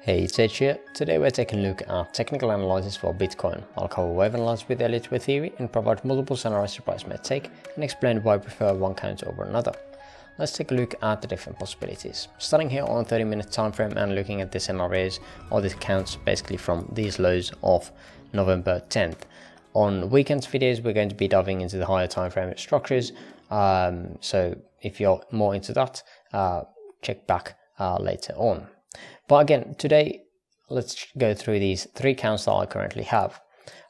Hey, it's Edge here. Today we're taking a look at technical analysis for Bitcoin. I'll cover wave analysis with Elliott Wave theory and provide multiple scenarios the price may take and explain why I prefer one counter over another. Let's take a look at the different possibilities. Starting here on 30-minute time frame and looking at the scenarios or the counts basically from these lows of November 10th. On weekends videos we're going to be diving into the higher time frame structures. So if you're more into that, check back later on. But again, today, let's go through these three counts that I currently have.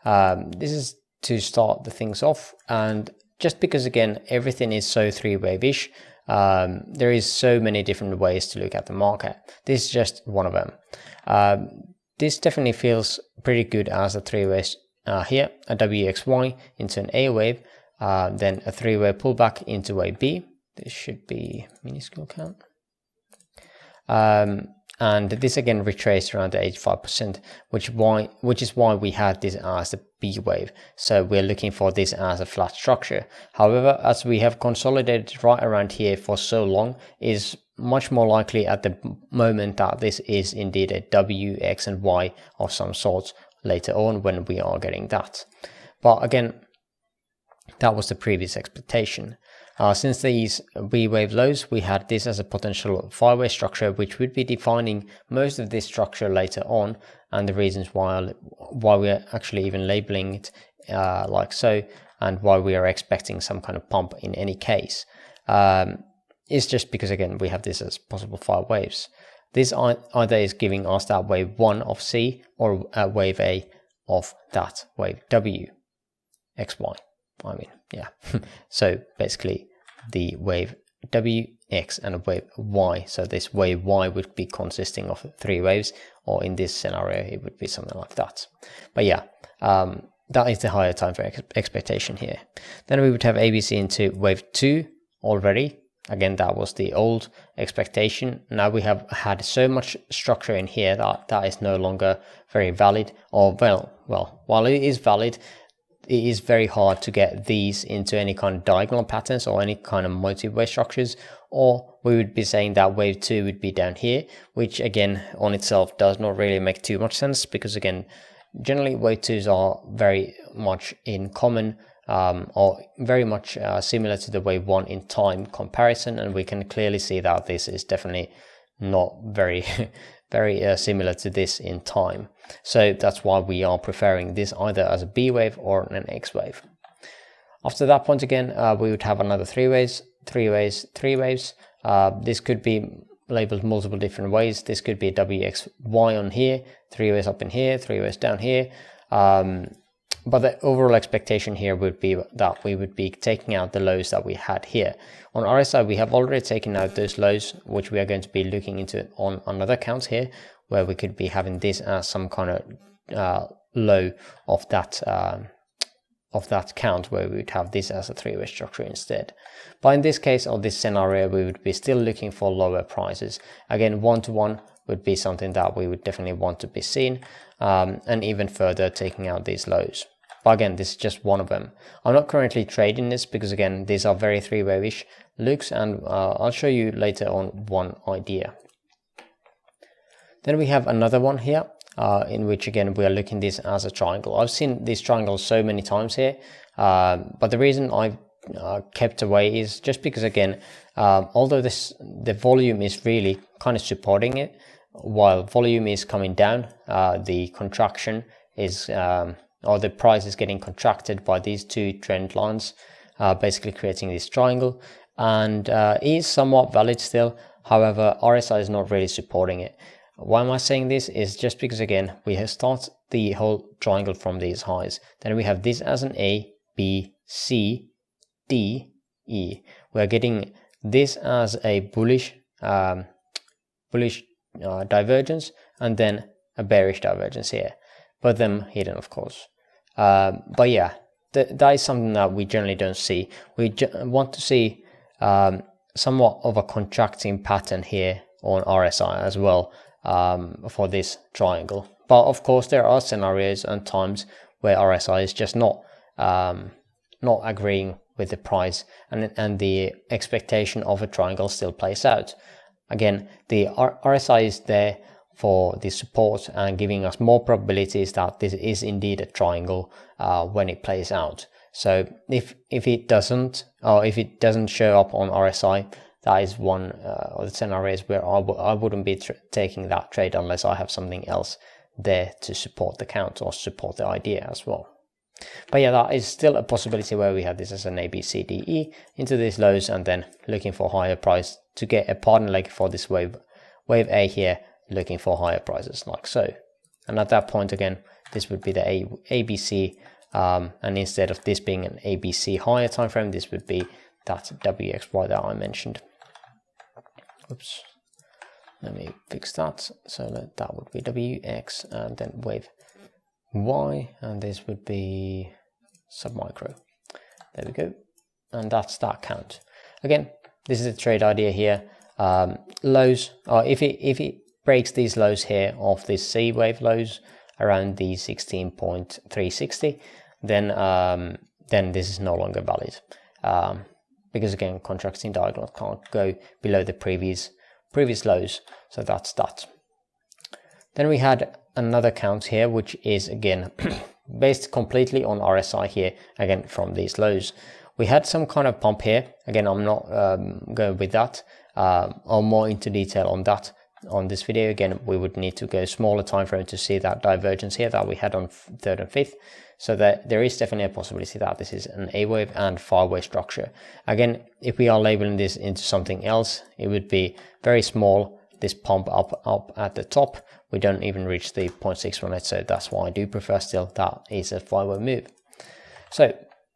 This is to start the things off, and just because again, everything is so three-wave-ish, there is so many different ways to look at the market. This is just one of them. This definitely feels pretty good as a three-way here, a WXY into an A wave, then a three-way pullback into a B. This should be minuscule count. And this again retraced around the 85%, which is why we had this as the B wave. So we're looking for this as a flat structure. However, as we have consolidated right around here for so long, is much more likely at the moment that this is indeed a W, X and Y of some sort later on when we are getting that. But again, that was the previous expectation. Since these B wave lows, we had this as a potential five-way structure, which would be defining most of this structure later on, and the reasons why we're actually even labeling it like so, and why we are expecting some kind of pump in any case, is just because again we have this as possible five waves. This either is giving us that wave 1 of C or wave A of that wave W, XY. I mean, yeah. So basically the wave W, X and a wave Y. So this wave Y would be consisting of three waves, or in this scenario it would be something like that. But yeah, that is the higher time frame expectation here. Then we would have ABC into wave 2 already. Again, that was the old expectation. Now we have had so much structure in here that is no longer very valid, or well, while it is valid, it is very hard to get these into any kind of diagonal patterns or any kind of multi-way structures, or we would be saying that wave 2 would be down here, which again on itself does not really make too much sense, because again generally wave 2s are very much in common or very much similar to the wave 1 in time comparison, and we can clearly see that this is definitely not very very similar to this in time. So that's why we are preferring this either as a B wave or an X wave. After that point again, we would have another three waves. This could be labeled multiple different ways. This could be a WXY on here, three ways up in here, three ways down here. But the overall expectation here would be that we would be taking out the lows that we had here. On RSI, we have already taken out those lows, which we are going to be looking into on another count here, where we could be having this as some kind of low of that count, where we would have this as a three-way structure instead. But in this case, or this scenario, we would be still looking for lower prices. Again, 1-to-1 would be something that we would definitely want to be seen, and even further taking out these lows. But again, this is just one of them. I'm not currently trading this because again, these are very three-wave-ish looks, and I'll show you later on one idea. Then we have another one here, in which again we are looking this as a triangle. I've seen this triangle so many times here, but the reason I've kept away is just because again, although the volume is really kind of supporting it, while volume is coming down, the contraction is or the price is getting contracted by these two trend lines, basically creating this triangle, and is somewhat valid still. However, RSI is not really supporting it. Why am I saying this? Is just because again we have started the whole triangle from these highs. Then we have this as an A, B, C, D, E. We are getting this as a bullish divergence, and then a bearish divergence here, but them hidden of course. But yeah, that is something that we generally don't see. We want to see somewhat of a contracting pattern here on RSI as well, for this triangle. But of course there are scenarios and times where RSI is just not agreeing with the price, and the expectation of a triangle still plays out. Again, the RSI is there for the support and giving us more probabilities that this is indeed a triangle when it plays out. So if it doesn't, or if it doesn't show up on RSI, that is one of the scenarios where I wouldn't be taking that trade unless I have something else there to support the count or support the idea as well. But yeah, that is still a possibility where we have this as an ABCDE into these lows and then looking for higher price to get a partner leg for this wave A here, looking for higher prices like so. And at that point again, this would be the ABC, and instead of this being an ABC higher time frame, this would be that WXY that I mentioned. Oops, let me fix that. So that would be WX and then wave Y, and this would be submicro. There we go, and that's that count. Again, this is a trade idea here. Lows, or if it breaks these lows here of this C wave lows around the 16.360, then this is no longer valid. Because again, contracting diagonal can't go below the previous lows, so that's that. Then we had another count here, which is again based completely on RSI here, again from these lows. We had some kind of pump here. Again, I'm not going with that or more into detail on that on this video. Again, we would need to go smaller time frame to see that divergence here that we had on 3rd and 5th. So that there is definitely a possibility that this is an A wave and 5-way structure. Again, if we are labeling this into something else, it would be very small, this pump up at the top. We don't even reach the 0.618, so that's why I do prefer still that is a 5-way move. So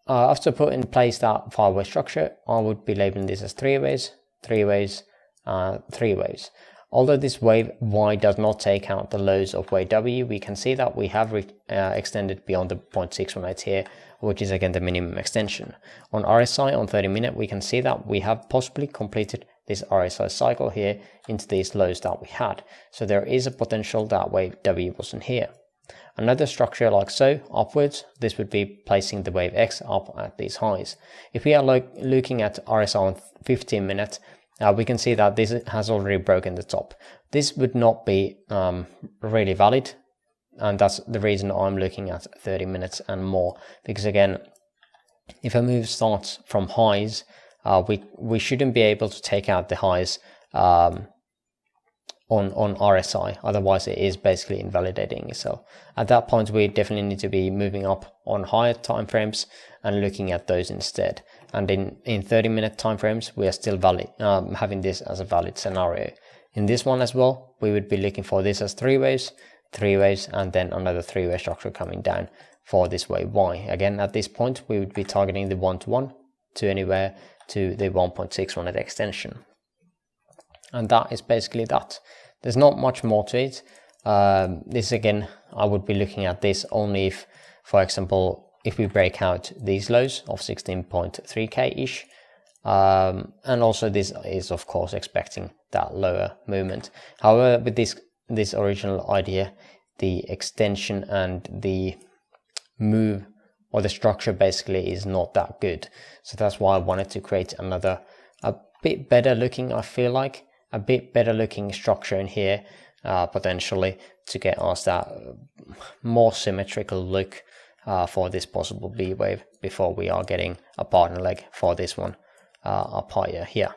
after putting in place that 5-way structure, I would be labeling this as 3 waves, 3 waves, 3 waves. Although this wave Y does not take out the lows of wave W, we can see that we have extended beyond the 0.618 here, which is again the minimum extension. On RSI on 30-minute, we can see that we have possibly completed this RSI cycle here into these lows that we had. So there is a potential that wave W wasn't here. Another structure like so, upwards, this would be placing the wave X up at these highs. If we are looking at RSI on 15-minute, we can see that this has already broken the top. This would not be really valid, and that's the reason I'm looking at 30 minutes and more, because again, if a move starts from highs, we shouldn't be able to take out the highs on RSI, otherwise it is basically invalidating itself. At that point, we definitely need to be moving up on higher time frames and looking at those instead. And in 30-minute time frames, we are still valid, having this as a valid scenario. In this one as well, we would be looking for this as 3 waves, and then another 3-way structure coming down for this wave Y. Again, at this point, we would be targeting the 1-to-1 to anywhere to the 1.618 extension. And that is basically that. There's not much more to it. This again, I would be looking at this only if, for example, if we break out these lows of 16.3k ish, and also this is of course expecting that lower movement. However, with this original idea, the extension and the move or the structure basically is not that good. So that's why I wanted to create another, a bit better looking, I feel like, a bit better looking structure in here, potentially to get us that more symmetrical look for this possible B wave before we are getting a partner leg for this one up higher here.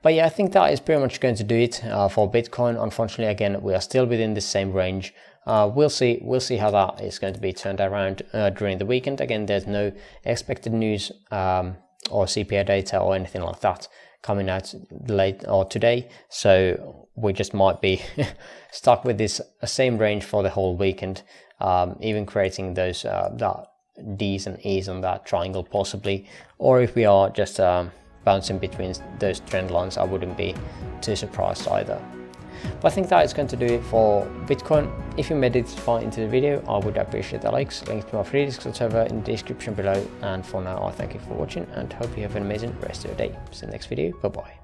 But yeah, I think that is pretty much going to do it for Bitcoin. Unfortunately, again, we are still within the same range. We'll see how that is going to be turned around during the weekend. Again, there's no expected news or CPI data or anything like that coming out late or today, so we just might be stuck with this same range for the whole weekend, even creating those that D's and E's on that triangle possibly, or if we are just bouncing between those trend lines, I wouldn't be too surprised either. But I think that is going to do it for Bitcoin. If you made it far into the video, I would appreciate the likes. Links to my free Discord server in the description below. And for now, I thank you for watching and hope you have an amazing rest of your day. See you in the next video. Bye bye.